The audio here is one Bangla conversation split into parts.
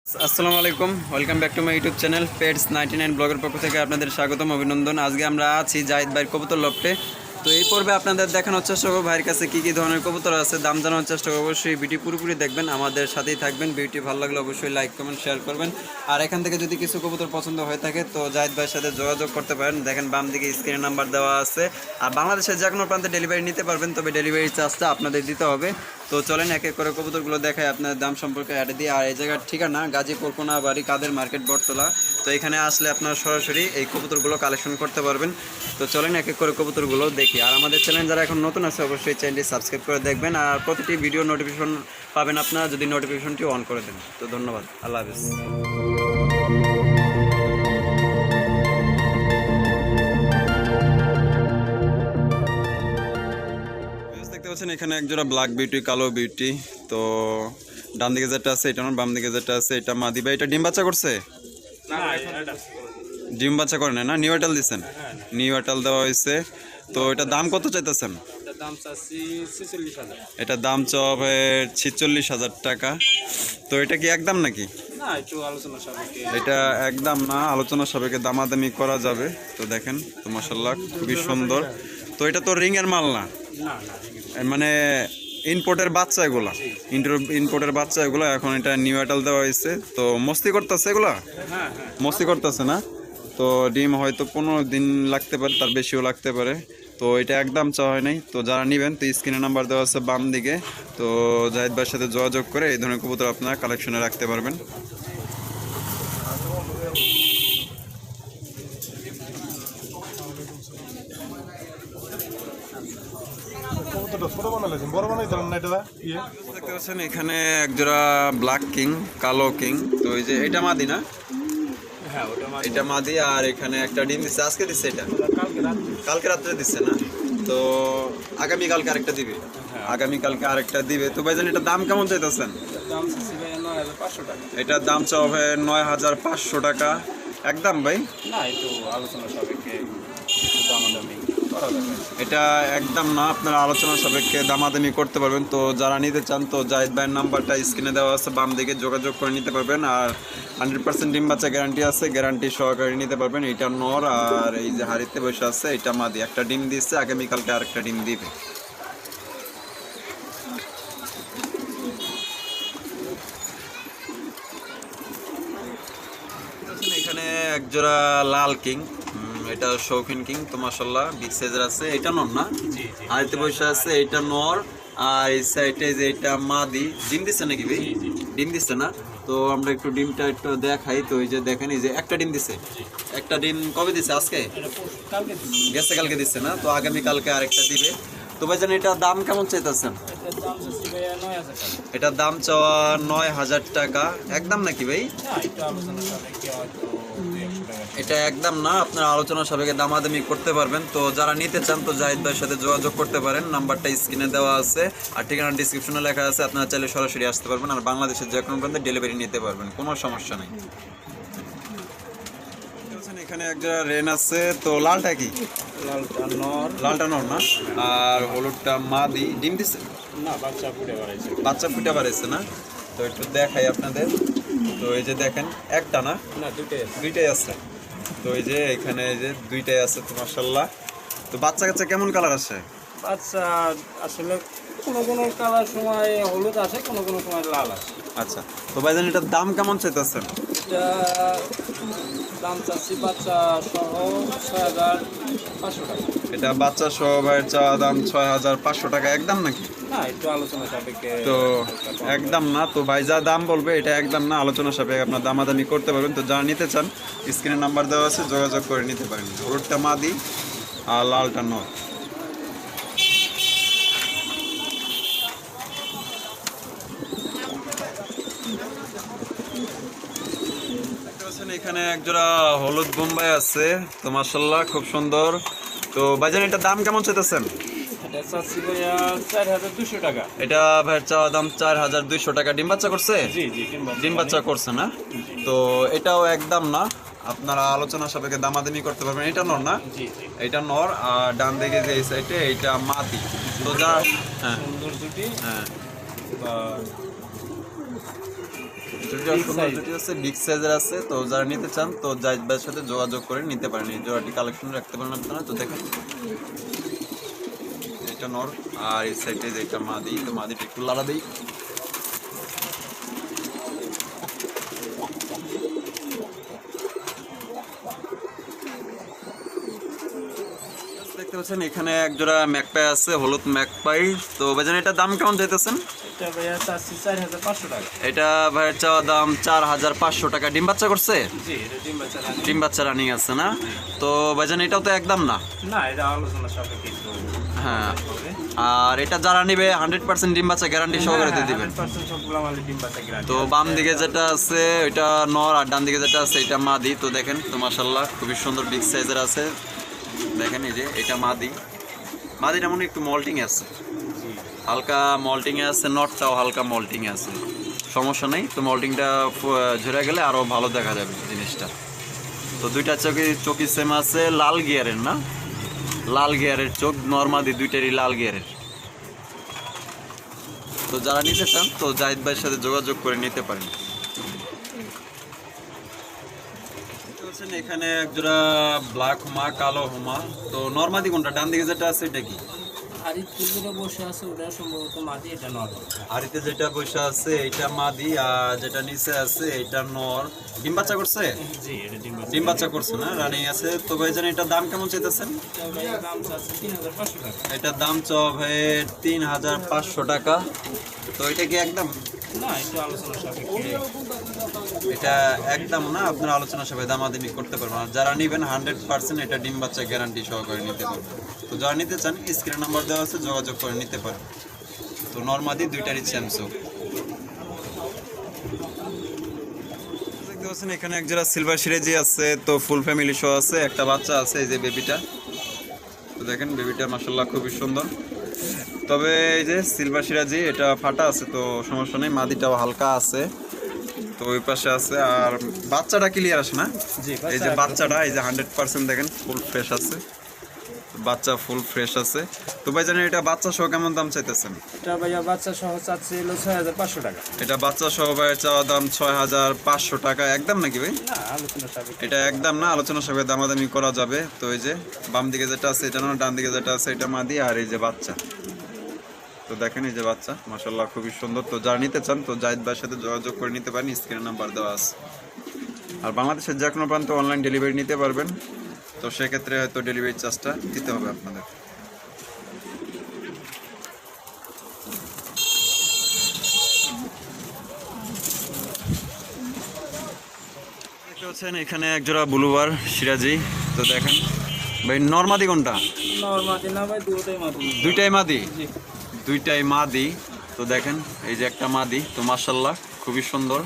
আসসালামু আলাইকুম, welcome back to my YouTube channel pets 99 ব্লগের পক্ষ থেকে আপনাদের স্বাগতম, অভিনন্দন। আজকে আমরা আছি জাহিদ ভাইয়ের কবুতর লফটে। তো এই পর্বে আপনাদের দেখানোর চেষ্টা করবো ভাইয়ের কাছে কী কী ধরনের কবুতর আছে, দাম জানানোর চেষ্টা করবো। অবশ্যই ভিডিও পুরোপুরি দেখবেন, আমাদের সাথেই থাকবেন। ভিডিওটি ভালো লাগলে অবশ্যই লাইক কমেন্ট শেয়ার করবেন। আর এখান থেকে যদি কিছু কবুতর পছন্দ হয়ে থাকে তো জাহিদ ভাইয়ের সাথে যোগাযোগ করতে পারেন। দেখেন বাম দিকে স্ক্রিনের নাম্বার দেওয়া আছে। আর বাংলাদেশের যে কোনো প্রান্তে ডেলিভারি নিতে পারবেন, তবে ডেলিভারি চার্জটা আপনাদের দিতে হবে। তো চলেন এক এক করে কবুতরগুলো দেখায়, আপনার দাম সম্পর্কে অ্যাড দিই। আর এই জায়গার ঠিকানা গাজীপুর কোনাবাড়ি কাদের মার্কেট বটতলা। তো এখানে আসলে আপনারা সরাসরি এই কবুতরগুলো কালেকশন করতে পারবেন। তো চলেন এক এক করে কবুতরগুলো দেখি। আর আমাদের চ্যানেল যারা এখন নতুন আছে অবশ্যই চ্যানেলটি সাবস্ক্রাইব করে দেখবেন। আর প্রতিটি ভিডিও নোটিফিকেশন পাবেন আপনারা যদি নোটিফিকেশনটি অন করে দেন। তো ধন্যবাদ, আল্লাহ হাফেজ। দেখতে পাচ্ছেন এখানে একজোড়া ব্ল্যাক বিউটি, কালো বিউটি। তো ডান দিকে যেটা আছে এটা, বাম দিকে যেটা আছে এটা মাদি। ভাই এটা ডিম বাচ্চা করছে? ডিম বাচ্চা করে না, নিউ এটাল দিচ্ছেন? নিউ এটাল দেওয়া হয়েছে। তো এটা দাম কত চাইতেছেন? এটা দাম চাওয়া 46,000 টাকা। তো এটা কি একদম নাকি? এটা একদম না, আলোচনা সাপেক্ষে দামাদামি করা যাবে। তো দেখেন, তো মাশাআল্লাহ খুবই সুন্দর। তো এটা তো রিং এর মাল না, মানে ইনপোর্টের বাচ্চা এগুলা, ইনপোর্টের বাচ্চা এগুলো। এখন এটা নিউ এটাল দেওয়া হয়েছে। তো মস্তি করতেছে এগুলা, মস্তি করতেছে না? তো ডিম হয়তো 15 দিন লাগতে পারে, তার বেশিও লাগতে পারে। তো এটা একদম চাওয়া হয় নাই। তো যারা নেবেন তো স্ক্রিনে নাম্বার দেওয়া আছে বাম দিকে। তো জাহিদ ভাইয়ের সাথে যোগাযোগ করে এই ধরনের কবুতর আপনারা কালেকশনে রাখতে পারবেন। দেখতে পাচ্ছেন এখানে একজোড়া ব্ল্যাক কিং, কালো কিং। তো এই যে এটা মাদি না? এটা মাদি। আর এখানে একটা ডিম দিচ্ছে, আজকে দিচ্ছে? এটা কালকে রাত্রে দিচ্ছে না? তো আগামীকালকে আরেকটা দিবে? আগামীকালকে আরেকটা দিবে। তো ভাইজান এটা দাম কেমন চাইতেছেন? এটার দাম চাও ভাই 9,500 টাকা। একদম ভাই? এটা একদম না, আপনারা আলোচনা সাপেক্ষে দামাদামি করতে পারবেন। তো যারা নিতে চান তো জাহিদ ভাইয়ের নাম্বারটা স্ক্রিনে দেওয়া আছে বাম দিকে, যোগাযোগ করে নিতে পারবেন। আর 100% ডিম বাচ্চা গ্যারান্টি আছে, গ্যারান্টি সহকারে নিতে পারবেন। এইটা নর, আর এই যে হাড়িতে বসে আছে এটা মাদি। একটা ডিম দিচ্ছে, আগামীকালকে আরেকটা ডিম দিবে। এখানে একজোড়া লাল কিং, এটা শৌখিন কিং। তো মাশাআল্লাহ বিগ সাইজের আছে। এটা নর না? হাড়িতে বসে আছে এটা নর। আর এই সাইডে যে এটা মাদি। ডিম দিচ্ছে নাকি ভাই? ডিম দিচ্ছে না? তো আমরা একটু ডিমটা একটু দেখাই। তো এই যে দেখেন, এই যে একটা ডিম দিছে। একটা ডিম কবে দিছে? আজকে গেছে, কালকে দিচ্ছে না? তো আগামীকালকে আরেকটা দিবে। তো ভাইজান এটা দাম কেমন চাইতেছেন? এটার দাম চাওয়া 9,000 টাকা। একদম নাকি ভাই? এটা একদম না, আপনারা আলোচনা সাপেক্ষে দামাদামি করতে পারবেন। তো যারা নিতে চান তো জাহিদ ভাইয়ের সাথে যোগাযোগ করতে পারেন, নাম্বারটা স্ক্রিনে দেওয়া আছে আর ঠিকানা ডিসক্রিপশনে লেখা আছে। আপনারা চাইলে সরাসরি আসতে পারবেন। আর বাংলাদেশের যে কোনো প্রান্তে ডেলিভারি নিতে পারবেন, কোনো সমস্যা নেই। এখানে একটা রেন আছে। তো লালটা কি? লালটা নর না? আর হলুদটা মাদি। ডিম দিচ্ছে না? বাচ্চা ফুটে বাড়াইছে না? তো একটু দেখাই আপনাদের। তো এই যে দেখেন, একটা না, দুইটাই আছে। তো এই যে এখানে এই যে দুইটাই আছে। তো মাশাআল্লাহ। তো বাচ্চা কাচ্চা কেমন কালার আসে? বাচ্চা আসলে কোনো কালার সময় হলুদ আসে, কোনো সময় লাল আসে। আচ্ছা। তো ভাইজান এটার দাম কেমন চাইতেছেন? এটা দাম চাচ্ছি বাচ্চা সহ 6,500 টাকা। এটা বাচ্চা সহ ভাইয়ের চাওয়া দাম 6,500 টাকা। একদম নাকি? না, একটু আলোচনা সাপেক্ষে। তো একদম না। তো ভাই যা দাম বলবে এটা একদম না, আলোচনা সাপেক্ষে আপনার দামাদামি করতে পারবেন। তো যারা নিতে চান স্ক্রিনে নাম্বার দেওয়া আছে, যোগাযোগ করে নিতে পারেন। হলুদটা মাদি আর লালটা নর। এখানে একজোড়া হলুদ বোম্বাই আছে। তো মাশাআল্লাহ খুব সুন্দর। তো ভাইজান এটার দাম কেমন চাইতেছেন? এটা চাচ্ছি ভাইয়া 4,200 টাকা। এটা ভাইয়ের চাওয়া দাম 4,200 টাকা। ডিম বাচ্চা করছে? জি, ডিম বাচ্চা করছে না? তো এটাও একদম না, আপনারা আলোচনা সাপেক্ষে দামাদামি করতে পারবেন। এটা নর না? এটা নর। আর ডান দিকে যে এই সাইডে এইটা মাদি। তো যা হ্যাঁ সুন্দর দুটি। হ্যাঁ দুটো Big সুন্দর size। দুটি আছে, বিগ সাইজের আছে। তো যারা নিতে চান তো জাহিদ ভাইয়ের সাথে যোগাযোগ করে নিতে পারেন, এই জোড়াটি কালেকশন রাখতে পারেন আপনারা। তো দেখেন এটা নর, আর এই সাইডে যেটা মাদি, তো মাদিটা একটু লাড়া দেই। দেখতে পাচ্ছেন এখানে এক জোড়া ম্যাকপাই আছে, হলুদ ম্যাকপাই। তো ভাইজান এটার দাম কেমন চাইতেছেন? এটা ভাইয়া চাচ্ছি 4,500 টাকা। এটা ভাইয়ের চাওয়া দাম 4,500 টাকা। ডিম বাচ্চা করছে? জি, এটা ডিম বাচ্চা রানিং। ডিম বাচ্চা রানিং আছে না? তো ভাইজান এটাও তো একদম না। না, এটা আলোচনা সাপেক্ষে একটু হ্যাঁ, হবে। আর এটা যারা নিবে 100% ডিম বাচ্চা গ্যারান্টি সহকারে দিয়ে দিবেন। 100% সবগুলা মালে ডিম বাচ্চা গ্যারান্টি। তো বাম দিকে যেটা আছে ওইটা নর, আর ডান দিকে যেটা আছে এটা মাদি। তো দেখেন তো মাশাআল্লাহ খুবই সুন্দর বিগ সাইজের আছে। দেখেন এই যে এটা মাদি, মাদিটা মনে হয় একটু মল্টিং আছে, হালকা মল্টিং এ আছে। নটটাও হালকা মল্টিং এ আছে, সমস্যা নেই। তো মল্টিংটা ঝরে গেলে আরো ভালো দেখা যাবে জিনিসটা। তো দুইটা চোখই সেম আছে, লাল গিয়ারের না, লাল গিয়ারের চোখ, নরমাদি দুইটারই লাল গিয়ারের। তো যারা নিতে চান তো জাহিদ ভাইয়ের সাথে যোগাযোগ করে নিতে পারেন। এখানে একজোড়া ব্ল্যাক হুমা, কালো হুমা। তো নরমাদি কোনটা? ডান দিকে যেটা আছে এটা কি? আরিতে যেটা বসে আছে ওটা সম্ভবত মাদি, এটা নর। আরিতে যেটা বসে আছে এটা মাদি, আর যেটা নিচে আছে এটা নর। ডিম বাচ্চা করছে? জি, এটা ডিম বাচ্চা। ডিম বাচ্চা করছে না, রানিং আছে। তো ভাইজান এটার দাম কেমন চাইতেছেন? এটা ভাইয়া দাম চাচ্ছে 3,500 টাকা। এটার দাম চাওয়া ভাই 3,500 টাকা। তো এটা কি একদম? না, একটু আলোচনা সাপেক্ষে। এটা একদম না, আপনার আলোচনা সবাই দামাদামি করতে পারবেন। আর যারা নেবেন 100% এটা ডিম বাচ্চা গ্যারান্টি সহকারে নিতে পারবেন। তো যারা নিতে চান স্ক্রিনে নাম্বার দেওয়া আছে, যোগাযোগ করে নিতে পারেন। তো নরমাদি দুইটারই স্যামসুং। দেখতে পাচ্ছেন এখানে এক জোড়া সিলভার সিরেজি আছে, তো ফুল ফ্যামিলি শো আছে, একটা বাচ্চা আছে, এই যে বেবিটা। তো দেখেন বেবিটা মাশাআল্লাহ খুবই সুন্দর। তবে এই যে সিলভার সিরাজি এটা ফাটা আছে, তো সমস্যা নেই। মাদিটাও হালকা আছে, তো ওই পাশে আছে। আর বাচ্চাটা ক্লিয়ার আসে না? জি, এই যে বাচ্চাটা এই যে 100% দেখেন ফুল ফ্রেশ আছে, বাচ্চা ফুল ফ্রেশ আছে। তো ভাই জানেন এটা বাচ্চা সহ কেমন দাম চাইতেছেন? এটা ভাইয়া বাচ্চা সহ চাচ্ছে হলো 6,500 টাকা। এটা বাচ্চা সহ ভাই চাওয়া দাম 6,500 টাকা। একদম নাকি ভাই? না, আলোচনা সাপেক্ষে। এটা একদম না, আলোচনা সবাই দামাদামি করা যাবে। তো এই যে বাম দিকে যেটা আছে এটা না, ডান দিকে যেটা আছে এটা মাদি, আর এই যে বাচ্চা। তো দেখেন এই যে বাচ্চা মাশাআল্লাহ খুবই সুন্দর। তো যারা নিতে চান তো জাহিদ ভাইয়ের সাথে যোগাযোগ করে নিতে পারেন, স্ক্রিনে নাম্বার দেওয়া আছে। আর বাংলাদেশের যে কোনো প্রান্তে অনলাইন ডেলিভারি নিতে পারবেন। তো সেক্ষেত্রে হয়তো ডেলিভারি চার্জটা দিতে হবে আপনাদের। দেখতে পাচ্ছেন এখানে এক জোড়া ব্লুবার সিরাজি। তো দেখেন ভাই নরমাদি কোনটা? নর মাদি না ভাই, দুটোই মাদি। দুইটাই মাদি? জি। দুইটাই মাদি। তো দেখেন এই যে একটা মাদি, তো মাশাআল্লাহ খুবই সুন্দর।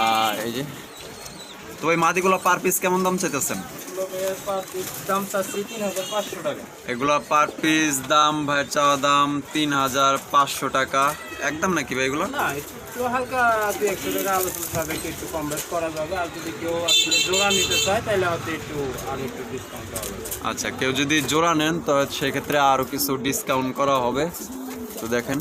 আর এই যে তো ভাই মাদিগুলো পার পিস কেমন দাম চাইতেছেন? এগুলো ভাইয়া পার পিস দাম চাচ্ছি 3,500 টাকা। এগুলো পার পিস দাম ভাই চাওয়া দাম 3,500 টাকা। একদম নাকি ভাই এগুলো? না, একটু হালকা 2-100 টাকা আলোচনা সাপেক্ষে একটু কম বেশ করা যাবে। আর যদি কেউ আসলে জোড়া নিতে চায় তাহলে হয়তো একটু আরো একটু ডিসকাউন্ট দেওয়া যাবে। আচ্ছা, কেউ যদি জোড়া নেন তো সেক্ষেত্রে আরও কিছু ডিসকাউন্ট করা হবে। তো দেখেন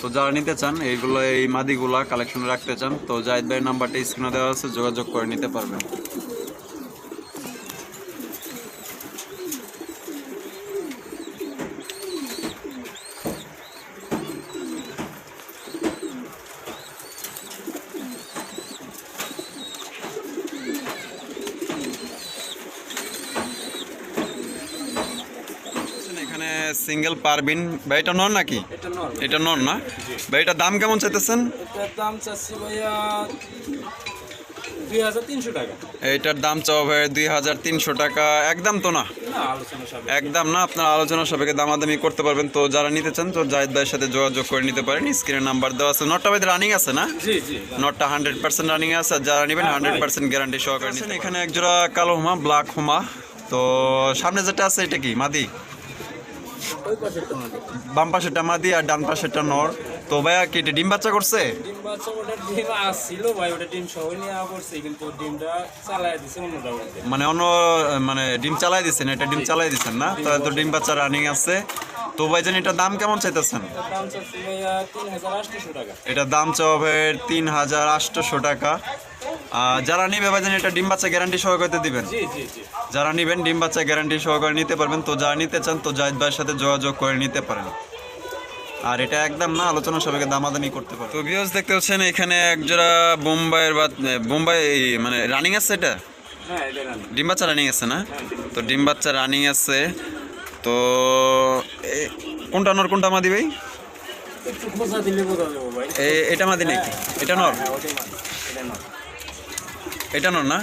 তো যারা নিতে চান এইগুলো, এই মাদিগুলা কালেকশন রাখতে চান তো জাহিদ ভাইয়ের নাম্বারটা স্ক্রিনে দেওয়া আছে, যোগাযোগ করে নিতে পারবেন। এখানে সিঙ্গেল পারবিন ভাই, এটা নর নাকি? এটা নর। এটা নর না ভাই? এটার দাম কেমন চাইতেছেন? এটার দাম চাচ্ছি ভাইয়া 2,300 টাকা। এইটার দাম চাও ভাই 2,300 টাকা। একদম তো না? না, আলোচনা সাপেক্ষে। একদম না, আপনার আলোচনা সাপেক্ষে দামাদামি করতে পারবেন। তো যারা নিতে চান তো জাহিদ ভাইয়ের সাথে যোগাযোগ করে নিতে পারেন, স্ক্রিনে নাম্বার দেওয়া আছে। নটটা ভাই রানিং আছে না? জি জি। নটটা 100% রানিং আছে, আর যারা নেবেন 100% গ্যারান্টি সহকারে নিতে পারেন। এখানে একজোড়া কালো হুমা, ব্ল্যাক হুমা। তো সামনে যেটা আছে এটা কি মাদি? ওই পাশেরটা মাদি। বাম পাশেরটা মাদি আর ডান পাশেরটা নর। তো ভাইয়া কি এটা ডিম বাচ্চা করছে? ডিম বাচ্চা ওটা ডিম আসছিল ভাই, ওটা ডিম সহ নিয়ে পড়ছে, কিন্তু ডিমটা চালায় দিছে অন্যটা মধ্যে। মানে অন্য মানে ডিম চালাই দিচ্ছেন, এটা ডিম চালাই দিচ্ছেন না? তো ডিম বাচ্চা রানিং আছে। তো ভাইজান এটার দাম কেমন চাইতেছেন? এটার দাম চাচ্ছি ভাইয়া 3800 টাকা। এটার দাম চাবে 3800 টাকা। যারা নিবে ভাইজান এটা ডিম বাচ্চা গ্যারান্টি সহকারে দিবেন। জি জি জি। যারা নেবেন ডিম বাচ্চা গ্যারান্টি সহকারে নিতে পারবেন। তো যারা নিতে চান তো জাহিদ ভাইয়ের সাথে যোগাযোগ করে নিতে পারেন। আর এটা একদম না আলোচনা সবাইকে দামাদামি করতে পারে। তো ভিউয়ার্স দেখতে পাচ্ছেন এখানে একজোড়া বোম্বাইয়ের বা বোম্বাই মানে রানিং আছে এটা হ্যাঁ এটা রানি। ডিম বাচ্চা রানিং আছে না? তো ডিম বাচ্চা রানিং আছে। তো কোনটা নর কোনটা মাদি ভাই? একটু খোঁজা দিলে বোঝা যাবে ভাই। এটা মাদি নাকি? এটা নর? হ্যাঁ ওটাই মাদি। এটা নর। এটা নর না?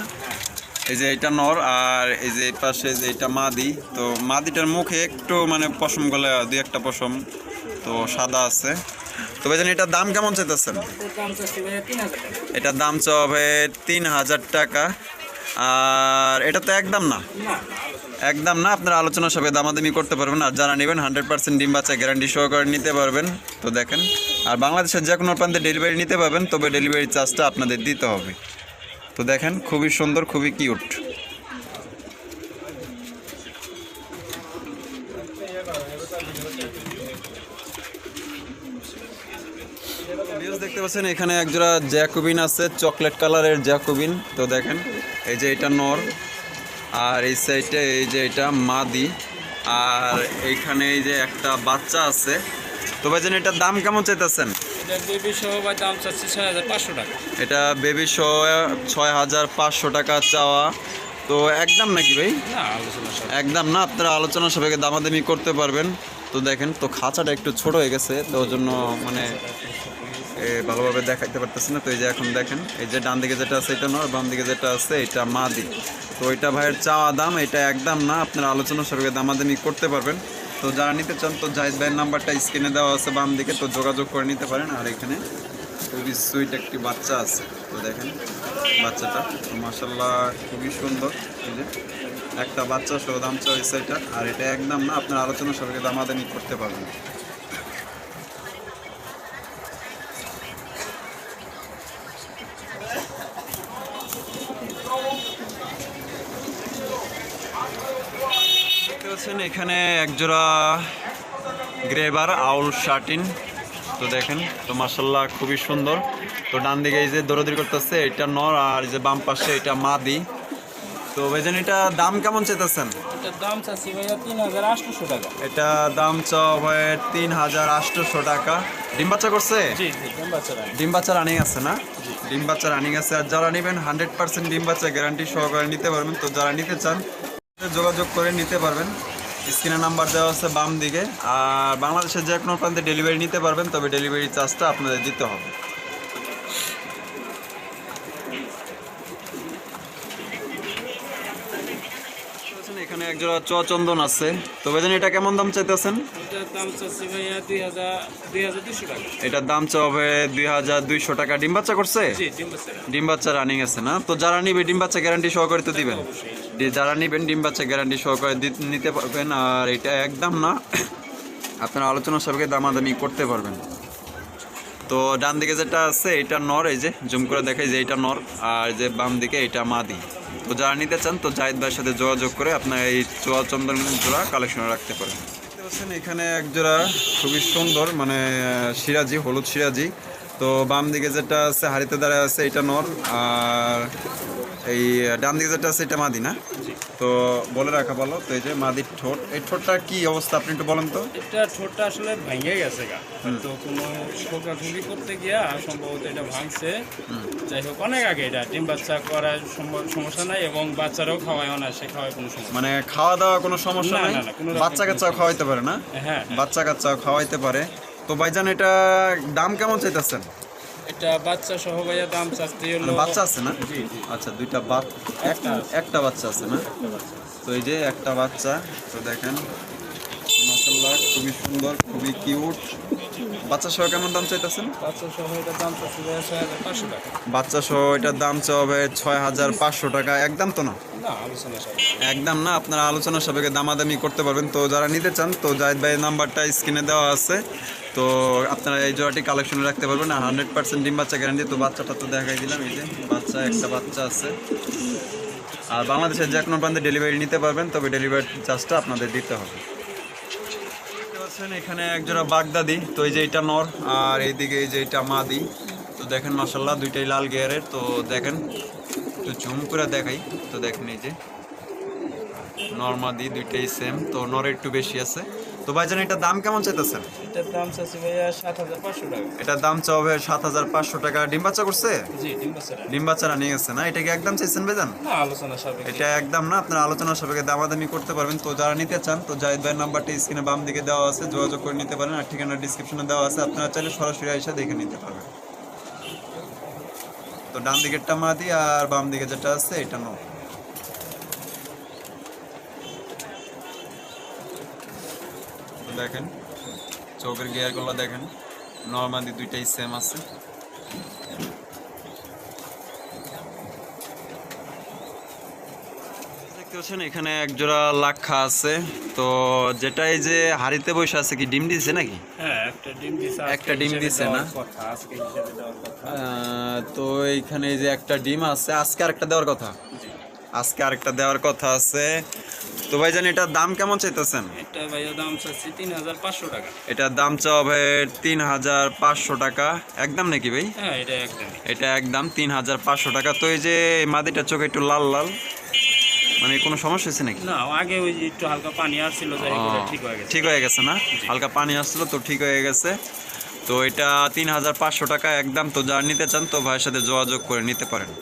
এই যে এটা নর আর এই যে এই পাশে যে এটা মাদি। তো মাদিটার মুখে একটু মানে পশম গলে দুই একটা পশম তো সাদা আছে। তো ভাইজান এটার দাম কেমন চাইতেছেন? এটার দাম চাচ্ছি ভাইয়া 3000 টাকা। এটার দাম চাবে 3000 টাকা। আর এটা তো একদম না, না আলোচনা। একদম না, আপনারা আলোচনার সাথে দামাদামি করতে পারবেন। আর যারা নেবেন 100% ডিম বাচ্চা গ্যারান্টি সহকারে নিতে পারবেন। তো দেখেন, আর বাংলাদেশের যে কোনো প্রান্তে ডেলিভারি নিতে পারবেন, তবে ডেলিভারি চার্জটা আপনাদের দিতে হবে। তো দেখেন খুবই সুন্দর, খুবই কিউট। দেখতে পাচ্ছেন এখানে একজোড়া জ্যাকোবিন আছে, চকলেট কালারের জ্যাকোবিন। তো দেখেন এই যে এটা নর আর এই সাইডে এই যে এটা মাদি আর এইখানে এই যে একটা বাচ্চা আছে। তো ভাইজান এটার দাম কেমন চাইতেছেন? এটা বেবি সহ ভাই দাম চাচ্ছি 6500 টাকা। এটা বেবি সহ 6500 টাকা চাওয়া। তো একদম নাকি ভাই? না আলোচনা সব। একদম না, আপনারা আলোচনা সবাইকে দামাদামি করতে পারবেন। তো দেখেন তো খাঁচাটা একটু ছোট হয়ে গেছে, তো ওর জন্য মানে ভালোভাবে দেখাইতে পারতেছি না। তো এই যে এখন দেখেন এই যে ডান দিকে যেটা আছে এটা নর, বাম দিকে যেটা আছে এটা মাদি। তো এটা ভাইয়ের চাওয়া দাম, এটা একদম না, আপনারা আলোচনা সবাইকে দামাদামি করতে পারবেন। তো যারা নিতে চান তো জাহিদ ভাইয়ের নাম্বারটা স্ক্রিনে দেওয়া আছে বাম দিকে, তো যোগাযোগ করে নিতে পারেন। আর এখানে খুবই সুইট একটি বাচ্চা আছে। তো দেখেন বাচ্চাটা তো মাশাআল্লাহ খুবই সুন্দর। এই যে একটা বাচ্চা সহ দাম চাইছে এটা। আর এটা একদম না, আপনার আলোচনা সবাইকে দামাদামি করতে পারবেন। দেখতে পাচ্ছেন এখানে একজোড়া গ্রেবার আউল শার্টিন। তো দেখেন তো মাশাআল্লাহ খুবই সুন্দর। তো ডান দিকে এই যে দৌড়াদৌড়ি করতেছে এটা নর আর এই যে বাম পাশে এটা মাদি। তো ভাইজান এটা দাম কেমন চাইতেছেন? এটার দাম চাচ্ছি ভাইয়া 3800 টাকা। এটা দাম চাওয়া হয় 3800 টাকা। ডিম বাচ্চা করছে? জি জি দাম বাচ্চা রানি। ডিম বাচ্চা রানিং আছে না? ডিম বাচ্চা রানিং আছে। আর যারা নেবেন 100% ডিম বাচ্চা গ্যারান্টি সহকারে নিতে পারবেন। তো যারা নিতে চান যোগাযোগ করে নিতে পারবেন। স্ক্রিনে নাম্বার দেওয়া আছে বাম দিকে। আর বাংলাদেশের যে কোনো প্রান্তে ডেলিভারি নিতে পারবেন, তবে ডেলিভারি চার্জটা আপনাদের দিতে হবে। এখানে একজোড়া চন্দন আছে। তো ভাইজান এটা কেমন দাম চাইতেছেন? এটার দাম চাচ্ছি ভাইয়া 2200 টাকা। এটার দাম চাবে 2200 টাকা। ডিম বাচ্চা করছে? জি ডিম বাচ্চা। ডিম বাচ্চা রানিং আছে না? তো যারা নিবে ডিম বাচ্চা গ্যারান্টি সহকারে তো দিবেন। যারা নিবেন ডিম বাচ্চা গ্যারান্টি সহকারে নিতে পারবেন। আর এটা একদম না, আপনারা আলোচনা সবাইকে দামাদামি করতে পারবেন। তো ডান দিকে যেটা আছে এটা নর, এই যে জুম করে দেখাই যে এটা নর, আর যে বাম দিকে এটা মাদি। তো যারা নিতে চান তো জাহিদ ভাইয়ের সাথে যোগাযোগ করে আপনার এই চন্দন জোড়া কালেকশনে রাখতে পারেন। দেখতে পাচ্ছেন এখানে এক জোড়া খুবই সুন্দর মানে সিরাজি, হলুদ সিরাজি। তো বাম দিকে যেটা আছে হাড়িতে দাঁড়ায় আছে এটা নর, আর এই ডান দিকে যেটা আছে এটা মাদি না? তো বলে রাখা ভালো। তো এই যে মাদির ঠোঁট, এই ঠোঁটটা কি অবস্থা আপনি একটু বলেন তো। এটা ঠোঁটটা আসলে ভেঙে গেছে গা, তো কোনো ঠোকাঠুকি করতে গিয়া সম্ভবত এটা ভাঙছে। যাই হোক অনেক আগে এটা ডিম বাচ্চা করার সমস্যা নাই, এবং বাচ্চারাও খাওয়ায় না, সে খাওয়ায় কোনো সমস্যা মানে খাওয়া দাওয়া কোনো সমস্যা না, নাই? না, না, কোনো রকম বাচ্চা কাচ্চাও খাওয়াইতে পারে না? হ্যাঁ বাচ্চা কাচ্চাও খাওয়াইতে পারে। তো ভাইজান এটা দাম কেমন চাইতেছেন? এটা বাচ্চা সহ ভাইয়া দাম চাচ্ছি হলো। বাচ্চা আছে না? জি জি আচ্ছা দুইটা একটা বাচ্চা আছে না? তো এই যে একটা বাচ্চা। তো দেখেন মাশাআল্লাহ খুবই সুন্দর, খুবই কিউট। বাচ্চা সহ কেমন দাম চাইতেছেন? বাচ্চা সহ এটার দাম চাচ্ছি ভাইয়া 6500 টাকা। বাচ্চা সহ এটার দাম চাবে 6500 টাকা। একদম তো না? না আলোচনা সব। একদম না, আপনারা আলোচনা সবাইকে দামাদামি করতে পারবেন। তো যারা নিতে চান তো জাহিদ ভাইয়ের নাম্বারটা স্ক্রিনে দেওয়া আছে। তো আপনারা এই জোড়াটি কালেকশনে রাখতে পারবেন। আর 100% ডিম বাচ্চা গ্যারান্টি। তো বাচ্চাটা তো দেখাই দিলাম, এই যে বাচ্চা, একটা বাচ্চা আছে। আর বাংলাদেশের যে কোনো প্রান্তে ডেলিভারি নিতে পারবেন, তবে ডেলিভারি চার্জটা আপনাদের দিতে হবে। আছেন এখানে একজোড়া বাগদাদি, তো এই যে এটা নর আর এইদিকে এই যে এটা মাদি। তো দেখেন মাশাল্লাহ দুইটাই লাল গিয়ারের। তো দেখেন একটু জুম করে দেখাই। তো দেখেন এই যে নর মাদি দুইটাই সেম, তো নর একটু বেশি আছে। তো ভাইজান এটার দাম কেমন চাইতেছেন? এটার দাম চাচ্ছি ভাইয়া 7,500 টাকা। এটার দাম চাওবে 7,500 টাকা। ডিম বাচ্চা করছে? জি, ডিম বাচ্চা। ডিম বাচ্চারা নিয়ে গেছে না? এটা কি একদম চাইছেন ভাইজান? না, আলোচনা সাপেক্ষে। এটা একদম না, আপনার আলোচনা সাপেক্ষে দামাদামি করতে পারবেন। তো যারা নিতে চান তো জাহিদ ভাইয়ের নাম্বারটা স্ক্রিনে বাম দিকে দেওয়া আছে, যোগাযোগ করে নিতে পারেন। আর ঠিকানা ডিসক্রিপশনে দেওয়া আছে, আপনারা চাইলে সরাসরি এসে দেখে নিতে পারবেন। তো ডান দিকেরটা মাদি আর বাম দিকে যেটা আছে এটা নর। তো দেখেন চোখের গিয়ারগুলো দেখেন, নর্মালি দুইটাই সেম আছে। দেখতে পাচ্ছেন এখানে এক জোড়া লাক্ষা আছে। তো যেটা এই যে হাড়িতে বসে আছে, কি ডিম দিছে নাকি? হ্যাঁ, একটা ডিম দিছে। একটা ডিম দিছে না? আজকে হিসেবে দেওয়ার কথা। তো এইখানে এই যে একটা ডিম আছে, আজকে আরেকটা দেওয়ার কথা। আজকে আরেকটা দেওয়ার কথা আছে। তো ভাইজান এটার দাম কেমন চাইতেছেন? এটা ভাইয়া দাম চাচ্ছি 3,500 টাকা। এটার দাম চাওয়া ভাই 3,500 টাকা। একদম নাকি ভাই? হ্যাঁ, এটা একদম। এটা একদম 3,500 টাকা। তো এই যে মাদিটার চোখ একটু লাল লাল, মানে কোনো সমস্যা হয়েছে নাকি? না, আগে ওই যে একটু হালকা পানি আসছিল, যাই করে ঠিক হয়ে গেছে। ঠিক হয়ে গেছে না? হালকা পানি আসছিল তো ঠিক হয়ে গেছে। তো এটা 3,500 টাকা একদম। তো যারা নিতে চান তো ভাইয়ের সাথে যোগাযোগ করে নিতে পারেন।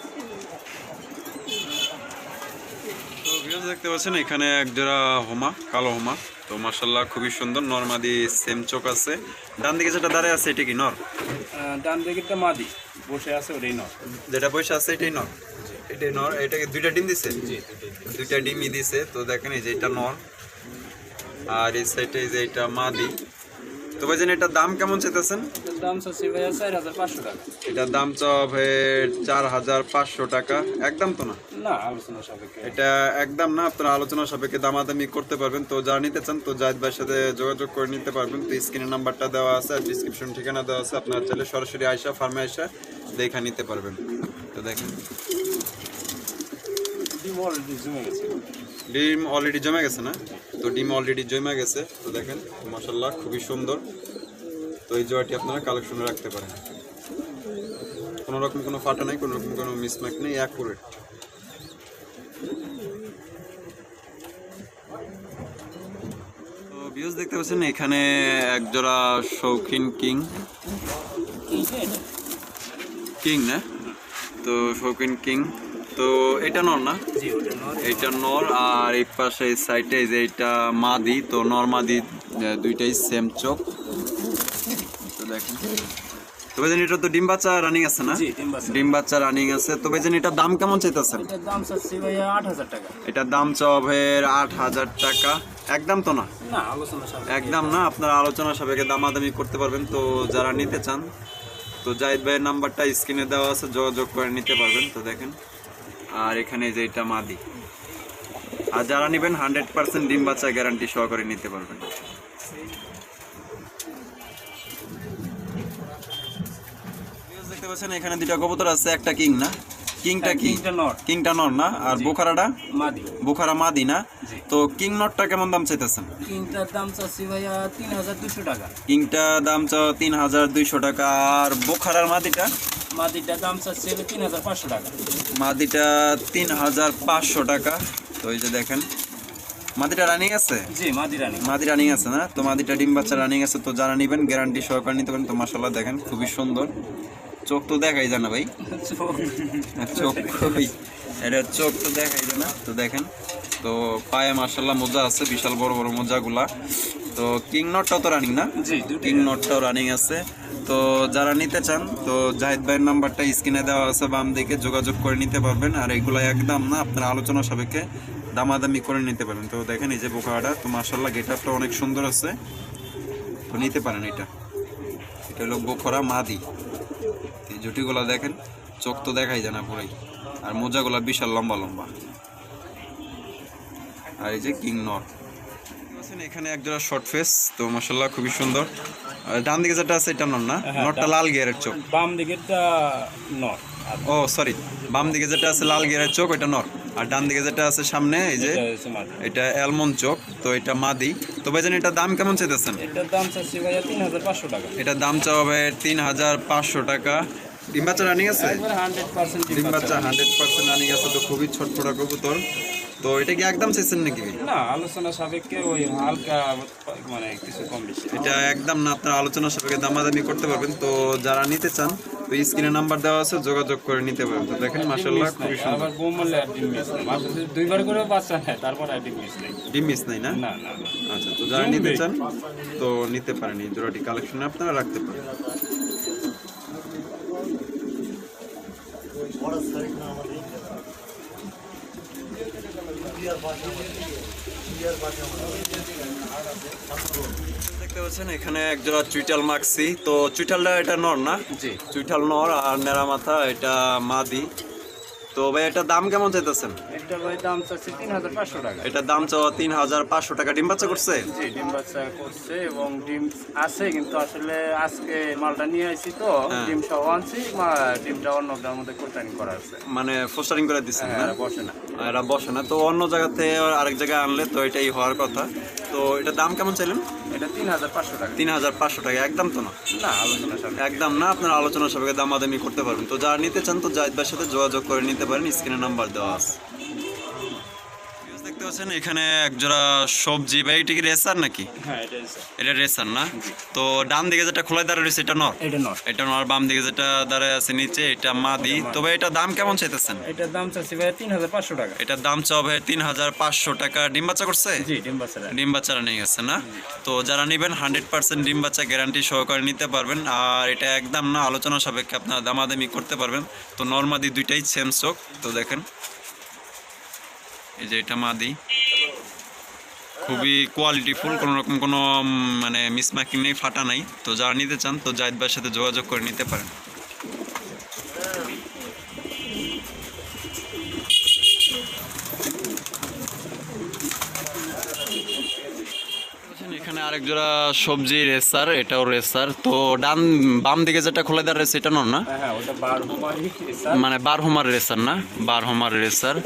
তো ভিউয়ার্স দেখতে পাচ্ছেন এখানে এক জোড়া হোমা, কালো হোমা। তো মাশাআল্লাহ খুবই সুন্দর, নরমাদি সেম চোখ আছে। ডান দিকে যেটা দাঁড়ায় আছে এটা কি নর? ডান দিকেরটা মাদি বসে আছে, ওটাই নর। যেটা পয়সা আছে এটাই নর? এটাই নর। এটাকে দুইটা ডিম দিছে? দুইটা ডিমই দিছে। তো দেখেন এই যে এটা নর আর এই সাইডে এই যে এটা মাদি। তো ভাইজান এটার দাম কেমন চাইতেছেন? এটার দাম চাচ্ছি ভাইয়া 4,500 টাকা। এটার দাম চাওয়া ভাই 4,500 টাকা। একদম তো না? না, আলোচনা সাপেক্ষে। এটা একদম না, আপনারা আলোচনা সাপেক্ষে দামাদামি করতে পারবেন। তো যারা নিতে চান তো জাহিদ ভাইয়ের সাথে যোগাযোগ করে নিতে পারবেন। তো স্ক্রিনের নাম্বারটা দেওয়া আছে আর ডিসক্রিপশন ঠিকানা দেওয়া আছে, আপনারা চাইলে সরাসরি আয়সা ফার্মে আয়সা দেখা নিতে পারবেন। তো দেখেন ডিম অলরেডি জমে গেছে। ডিম অলরেডি জমে গেছে না? তো ডিম অলরেডি জমে গেছে। তো দেখেন মাশাআল্লাহ খুবই সুন্দর। তো এই জোড়াটি আপনারা কালেকশনে রাখতে পারেন। কোনো রকম কোনো ফাটা নাই, কোনো রকম কোনো মিসম্যাচ নেই, অ্যাকুরেট। তো ভিউজ দেখতে পাচ্ছেন এখানে এক জোড়া শৌখিন কিং। কিং না? তো শৌখিন কিং। তো এটা নর না? জি, ওটা নর। এটা নর আর এই পাশে এই সাইডে যে এটা মাদি। তো নর মাদি দুইটাই সেম চোখ। তো দেখেন তো ভাইজান এটা তো ডিম বাচ্চা রানিং আছে না? জি, ডিম বাচ্চা। ডিম বাচ্চা রানিং আছে। তো ভাইজান এটার দাম কেমন চাইতেছেন? এটার দাম চাচ্ছি ভাইয়া 8,000 টাকা। এটার দাম চাওয়া ভাই 8,000 টাকা। একদম তো না? না, আলোচনা সাপেক্ষে। একদম না, আপনারা আলোচনা সাপেক্ষে দামাদামি করতে পারবেন। তো যারা নিতে চান তো জাহিদ ভাইয়ের নাম্বারটা স্ক্রিনে দেওয়া আছে, যোগাযোগ করে নিতে পারবেন। তো দেখেন আর এখানে যে এটা মাদি। আর যারা নেবেন 100% ডিম বাচ্চা গ্যারান্টি সহকারে নিতে পারবেন। দেখতে পাচ্ছেন এখানে দুইটা কবুতর আছে, একটা কিং না? কিংটা কি? কিংটা নর। কিংটা নর না? আর বোখারাটা? মাদি। বোখারা মাদি না? জি। তো কিং নটটা কেমন দাম চাইতেছেন? কিংটার দাম চাচ্ছি ভাইয়া 3,200 টাকা। কিংটা দাম চাও 3,200 টাকা। আর বোখারার মাদিটা? মাদিটার দাম চাচ্ছি 3,500 টাকা। মাদিটা 3,500 টাকা। তো এই যে দেখেন মাদিটা রানিং আছে? জি, মাদি রানী। মাদি রানিং আছে না? তো মাদিটা ডিম বাচ্চা রানিং আছে। তো যারা নেবেন গ্যারান্টি সহকারে নিতে পারেন। তো মাশাআল্লাহ দেখেন খুবই সুন্দর চোখ। তো দেখাই যায় না ভাই? চোখ কই? এটা চোখ তো দেখাই যায় না। তো দেখেন তো পায়ে মাশাআল্লাহ মোজা আছে, বিশাল বড় বড় মোজাগুলা। তো কিং নটটাও তো রানিং না? জি, দুটো কিং নটটাও রানিং আছে। তো যারা নিতে চান তো জাহিদ ভাইয়ের নাম্বারটা স্ক্রিনে দেওয়া আছে, বাম দিকে যোগাযোগ করে নিতে পারবেন। আর এগুলো একদম না, আপনারা আলোচনা সাপেক্ষে দামাদামি করে নিতে পারেন। তো দেখেন এই যে বোকাটা, তো মাশাআল্লাহ গেট আপটা অনেক সুন্দর আছে। তো নিতে পারেন। এটা হলো বোখরা মাদি। এই জুটিগুলা দেখেন, চোখ তো দেখাই যায় না পুরাই। আর মোজাগুলা বিশাল লম্বা লম্বা। আর এই যে কিং নর। এখানে একজোড়া শর্ট ফেস, তো মাশাআল্লাহ খুবই সুন্দর। আর ডান দিকে যেটা আছে এটা নর না, হ্যাঁ, নরটা লাল গিয়ারের চোখ। বাম দিকেরটা নর, আর ও সরি, বাম দিকে যেটা আছে লাল গিয়ারের চোখ ওইটা নর, আর ডান দিকে যেটা আছে সামনে এই যে এটা হচ্ছে মাদি। এটা অ্যালমন্ড চোখ, তো এটা মাদি। তো ভাইজান এটার দাম কেমন চাইতেছেন? এটার দাম চাচ্ছি ভাইয়া 3500 টাকা। এটার দাম চাওয়া হবে 3500 টাকা। ডিম বাচ্চা রানিং আছে? একবারে 100% ডিম বাচ্চা 100% রানিং আছে, তো খুবই ছটফটা কবুতর। তো এটা কি একদম চাইছেন নাকি? না, আলোচনা সাপেক্ষে ওই হালকা মানে কিছু কম বেশি। এটা একদম না, আপনার আলোচনা সাপেক্ষে দামাদামি করতে পারবেন। তো যারা নিতে চান তো স্ক্রিনে নাম্বার দেওয়া আছে, যোগাযোগ করে নিতে পারবেন। তো দেখেন মাশাআল্লাহ খুবই সুন্দর। আবার বউ মরলে আর ডিম মিস নেই, মাসে দুইবার করে বাচ্চা নেয়, তারপর আর ডিম মিস নেই। ডিম মিস নাই না? না না না। আচ্ছা, তো যারা নিতে চান তো নিতে পারেন, এই জোড়াটি কালেকশনে আপনারা রাখতে পারেন। দেখতে পাচ্ছেন এখানে একজোড়া চুইটাল মাক্সি, তো চুইটালটা এটা নর না? জি। চুইটাল নর, আর নেড়া মাথা এটা মাদি। তো ভাই এটার দাম কেমন চাইতেছেন? একটা ভাই দাম চাচ্ছি 3500 টাকা। এটার দাম চাওয়া 3500 টাকা। ডিম বাচ্চা করছে? জি, ডিম বাচ্চা করছে এবং ডিম আছে, কিন্তু আসলে আজকে মালটা নিয়ে আসি তো হ্যাঁ। ডিম সহ আনছি, ডিমটা অন্যটার মধ্যে কোটানি করা আছে। মানে ফোস্টারিং করে দিচ্ছেন না? হ্যাঁ, বসে না। এরা বসে না, তো অন্য জায়গাতে আরেক জায়গায় আনলে তো এটাই হওয়ার কথা। তো এটার দাম কেমন চাইলেন? এটা 3500 টাকা। 3500 টাকা। একদম তো না? না, আলোচনা সাপেক্ষে। একদম না, আপনার আলোচনা সাপেক্ষে দামাদামি করতে পারবেন। তো যারা নিতে চান তো জাহিদ ভাইয়ের সাথে যোগাযোগ করে নিতে পারেন, স্ক্রিনে নাম্বার দেওয়া আছে। দেখতে পাচ্ছেন এখানে একজোড়া সবজি, ভাই এটা কি রেসার নাকি? হ্যাঁ, এটা আছে। এটা রেসার না? তো ডান দিকে যেটা খোলা দাঁড়ায় রয়েছে এটা নর? এটা নর। এটা নর। বাম দিকে যেটা দাঁড়ায় আছে নিচে এটা মাদি। তো ভাই এটার দাম কেমন চাইতেছেন? এটার দাম চাচ্ছি ভাই 3500 টাকা। এটার দাম চাও ভাই 3500 টাকা। ডিম বাচ্চা করছে? জি, ডিম বাচ্চা। ডিম বাচ্চারা নিয়ে গেছে না? তো যারা নেবেন 100% ডিম বাচ্চা গ্যারান্টি সহকারে নিতে পারবেন। আর এটা একদম না, আলোচনা সাপেক্ষে আপনারা দামাদামি করতে পারবেন। তো নর মাদি দুইটাই সেম চোখ। তো দেখেন এই যে এটা মাদি, খুবই কোয়ালিটিফুল, কোনো রকম কোনো মানে মিসমার্কিং নেই, ফাটা নাই। তো যারা নিতে চান তো জাহিদ ভাইয়ের সাথে যোগাযোগ করে নিতে পারেন। এখানে আরেক জোড়া সবজি রেসার, এটাও রেসার। তো বাম দিকে যেটা খোলা দেওয়া রয়েছে এটা নর না? হ্যাঁ, ওটা বারহুমারি রেসার। মানে বারহোমার রেসার না, বারহোমার রেসার।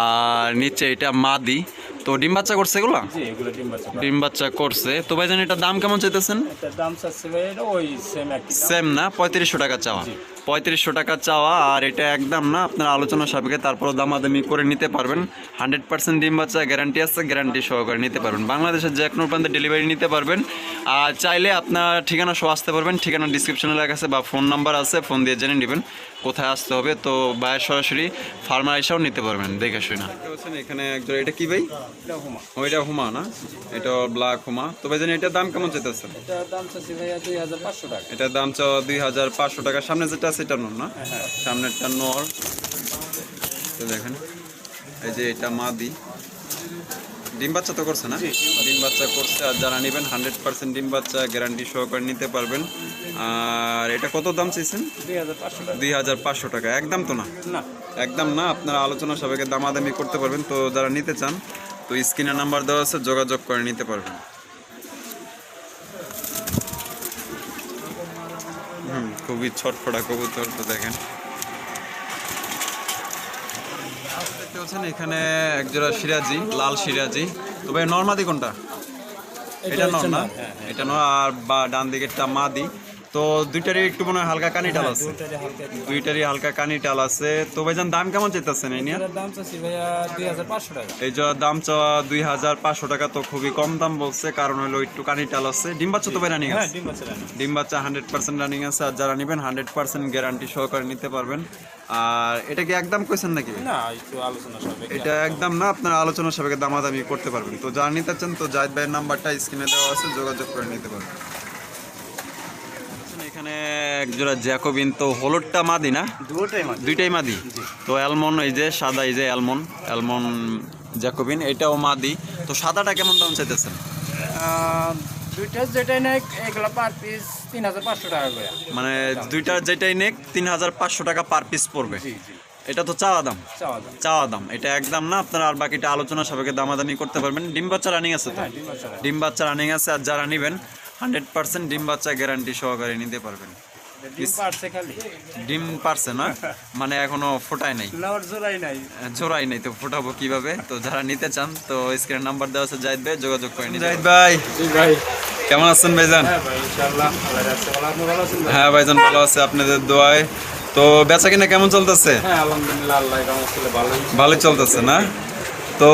আর নিচে এটা মাদি। তো ডিম বাচ্চা করছে এগুলো? জি, এগুলো ডিম বাচ্চা। ডিম বাচ্চা করছে। তো ভাইজান এটার দাম কেমন চাইতেছেন? এটার দাম চাচ্ছি ভাই এটা ওই সেম একই দাম। সেম না? 3500 টাকা চাওয়া। 3500 টাকা চাওয়া। আর এটা একদম না, আপনার আলোচনা সাপেক্ষে তারপর দামাদামি করে নিতে পারবেন। 100% ডিম বাচ্চা গ্যারান্টি আছে, গ্যারান্টি সহকারে নিতে পারবেন। বাংলাদেশের যে কোনো প্রান্তে ডেলিভারি নিতে পারবেন। আর চাইলে আপনার ঠিকানা সহ আসতে পারবেন, ঠিকানা ডিসক্রিপশনে লেখা আছে বা ফোন নাম্বার আছে, ফোন দিয়ে জেনে নেবেন কোথায় আসতে হবে। তো বাইরে সরাসরি ফার্মার এসেও নিতে পারবেন দেখে শুনে। এখানে একজন, এটা কি ভাই? এটা হুমা। ওইটা হুমা না? এটা ব্ল্যাক হুমা। তো ভাইজান এটার দাম কেমন চাইতেছেন? এটার দাম চাচ্ছি ভাইয়া 2500 টাকা। এটার দাম চাওয়া 2500 টাকা। সামনে যেটা আছে এটা নর না? হ্যাঁ। সামনেরটা নর। তো দেখেন এই যে এটা মাদি। ডিম বাচ্চা তো করছে না? ডিম বাচ্চা করছে। আর যারা নেবেন 100% ডিম বাচ্চা গ্যারান্টি সহকারে নিতে পারবেন। আর এটা কত দাম চাইছেন? 2500 টাকা। 2500 টাকা। একদম তো না? না। একদম না, আপনারা আলোচনা সাপেক্ষে দামাদামি করতে পারবেন। তো যারা নিতে চান তো স্ক্রিনে নাম্বার দেওয়া আছে, যোগাযোগ করে নিতে পারবেন। খুবই ছটফটা কবুতর। তো দেখেন দেখতে পাচ্ছেন এখানে একজোড়া সিরাজি, লাল সিরাজি। তো ভাই নর মাদি কোনটা? এটা নর না? এটা নর। আর বা ডান দিকেরটা মাদি। তো দুইটারই একটু মনে হয় হালকা কানিটাল আছে। দুইটারই হালকা কানিটাল আছে। তো ভাইজান দাম কেমন চাইতেছেন এই নিয়ে? এটার দাম চাচ্ছি ভাইয়া 2500 টাকা। এই যে দাম চাওয়া 2500 টাকা। তো খুবই কম দাম বলছে, কারণ হলো একটু কানিটাল আছে। ডিম বাচ্চা তো ভাই রানিং হ্যাঁ, আছে? ডিম বাচ্চা। ডিম বাচ্চা 100% রানিং আছে। আর যারা নেবেন 100% গ্যারান্টি সহকারে নিতে পারবেন। আর এটা কি একদম কইছেন নাকি? না, একটু আলোচনা সাপেক্ষে। এটা একদম না, আপনারা আলোচনা সাপেক্ষে দামাদামি করতে পারবেন। তো যারা নিতে চান তো জাহিদ ভাইয়ের নাম্বারটা স্ক্রিনে দেওয়া আছে, যোগাযোগ করে নিতে পারবেন। এখানে একজোড়া জ্যাকোবিন। তো হলুদটা মাদি না? দুইটাই মাদি। তো অ্যালমন, এই যে সাদা, এই যে অ্যালমন জ্যাকোবিন, এটাও মাদি। তো সাদাটা কেমন দাম চাইতেছেন? দুইটা যেটাই নেই এগুলো পার পিস 3500 টাকা করে। মানে দুইটার যেটাই নেক 3500 টাকা পার পিস পড়বে। জি জি। এটা তো চাওয়া দাম, চাওয়া দাম। চাওয়া দাম এটা একদম না, আপনারা আর বাকিটা আলোচনা সাপেক্ষে দামাদামি করতে পারবেন। ডিম বাচ্চা রানিং আছে তো? হ্যাঁ, ডিম বাচ্চা রানিং। ডিম বাচ্চা রানিং আছে, আর যারা নেবেন 100% ডিম বাচ্চা গ্যারান্টি সহকারে নিতে পারবেন। ডিম পারছে খালি, ডিম পারছে না, মানে এখনো ফোটায় নাই, ফ্লাওয়ার জোড়াই নাই। জোড়াই নেই, তো ফোটাবো কিভাবে? তো যারা নিতে চান তো স্ক্রিনের নাম্বার দেওয়া আছে, জাহিদ ভাই যোগাযোগ করে নিন। জাহিদ ভাই জি ভাই। কেমন আছেন ভাইজান? হ্যাঁ ভাই, ইনশাআল্লাহ ভালো আছে। আপনি ভালো আছেন ভাই? হ্যাঁ ভাইজান ভালো আছে আপনাদের দোয়ায়। তো বেচা কিনা কেমন চলতেছে? হ্যাঁ আলহামদুলিল্লাহ, আল্লাহ রহমতে ভালোই। ভালোই চলতেছে না? তো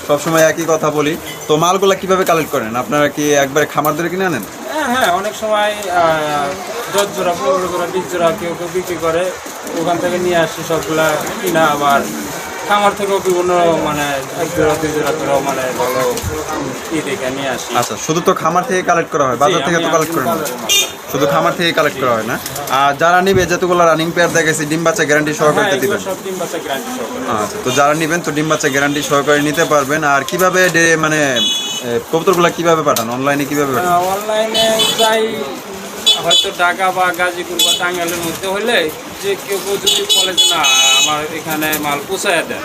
সবসময় একই কথা বলি, তো মালগুলা কিভাবে কালেক্ট করেন আপনারা? কি একবারে খামার ধরে কিনে আনেন? হ্যাঁ, অনেক সময় 10 জোড়া 15 জোড়া 20 জোড়া কেউ কেউ বিক্রি করে, ওখান থেকে নিয়ে আসি সবগুলা কিনা। আবার খামার থেকেও বিভিন্ন মানে 1 জোড়া 2 জোড়া করে মানে ভালো দেখে নিয়ে আসি। আচ্ছা, শুধু তো খামার থেকে কালেক্ট করা হয়, বাজার থেকে তো কালেক্ট করেন না? শুধু খামার থেকে কালেক্ট করা হয় না। আর যারা নিবে, যতগুলো রানিং পেয়ার দেখেছি ডিম বাচ্চা গ্যারান্টি সহকারে হ্যাঁ, দিবেন? সব ডিম বাচ্চা গ্যারান্টি সহকারে। আচ্ছা, তো যারা নিবেন তো ডিম বাচ্চা গ্যারান্টি সহকারে নিতে পারবেন। আর কিভাবে মানে কবুতরগুলো কিভাবে পাঠান, অনলাইনে কিভাবে পাঠান? অনলাইনে যাই হয়তো ঢাকা বা গাজীপুর বা টাঙ্গাইলের মধ্যে হলে, যে কেউ কেউ যদি বলে যে না আমার এখানে মাল পৌঁছায় দেয়,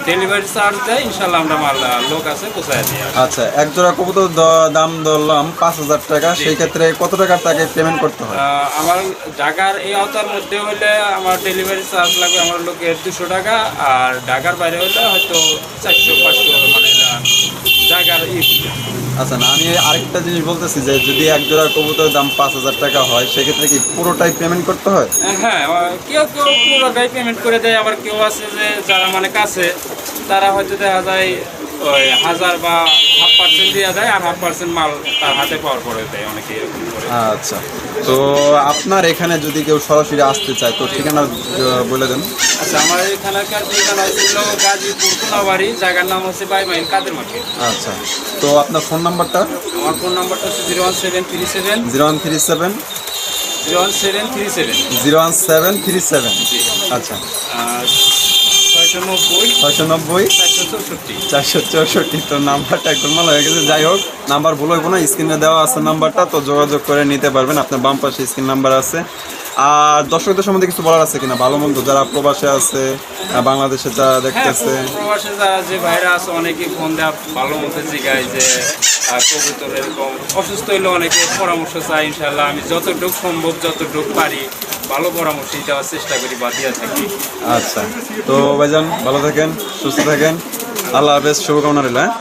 ডেলিভারি চার্জ দেয়, ইনশাল্লাহ আমরা মাল লোক আছে পৌঁছায় দিয়ে আসি। আচ্ছা, এক জোড়া কবুতর দাম ধরলাম 5,000 টাকা, সেই ক্ষেত্রে কত টাকার তাকে পেমেন্ট করতে হয়? আমার ঢাকার এই আওতার মধ্যে হলে আমার ডেলিভারি চার্জ লাগবে আমার লোকের 200 টাকা, আর ঢাকার বাইরে হলে হয়তো 400-500 মানে ঢাকার আচ্ছা, না আমি আরেকটা জিনিস বলতেছি যে যদি এক জোড়া কবুতরের দাম 5,000 টাকা হয়, সেক্ষেত্রে কি পুরোটাই পেমেন্ট করতে হয়? হ্যাঁ, কেউ কেউ পুরোটাই পেমেন্ট করে দেয়, আবার কেউ আছে যে যারা মানে কাছে তারা হয়তো দেখা যায় ওই 1000 বা 1/2% দিয়ে দেয়, আর 1/2% মাল তার হাতে পাওয়ার পরে দেয়, অনেকে এরকম করে। আচ্ছা, তো আপনার এখানে যদি কেউ সরাসরি আসতে চায় তো ঠিকানা বলে দেন। আচ্ছা, আমার এখানকার ঠিকানা ছিল গাজীপুর কোনাবাড়ি, জায়গার নাম হচ্ছে বাইমাইল কাদের মার্কেট। আচ্ছা, তো আপনার ফোন নাম্বারটা? আমার ফোন নাম্বারটা হচ্ছে 01737 01737 01737 01737। জি। আচ্ছা, 690 690 464। 464। তো নাম্বারটা গোলমাল হয়ে গেছে, যাই হোক নাম্বার ভুল হইব না, স্ক্রিনে দেওয়া আছে নাম্বারটা, তো যোগাযোগ করে নিতে পারবেন। আপনার বাম পাশে স্ক্রিন নাম্বার আছে। আর দর্শকদের সম্বন্ধে কিছু বলার আছে কিনা, ভালো মন্দ যারা প্রবাসে আছে, বাংলাদেশে যারা হ্যাঁ, দেখতেছে? প্রবাসে যারা যে ভাইরা আছে অনেকেই ফোন দেওয়া ভালো মতো জিগায় যে কবুতর এরকম অসুস্থ হইলে অনেকে পরামর্শ চাই। ইনশাল্লাহ আমি যতটুকু সম্ভব যতটুকু পারি ভালো পরামর্শ দেওয়ার চেষ্টা করি বা দিয়ে থাকি। আচ্ছা, তো ভাইজান ভালো থাকেন, সুস্থ থাকেন, আল্লাহ হাফেজ, শুভকামনা রইল। হ্যাঁ।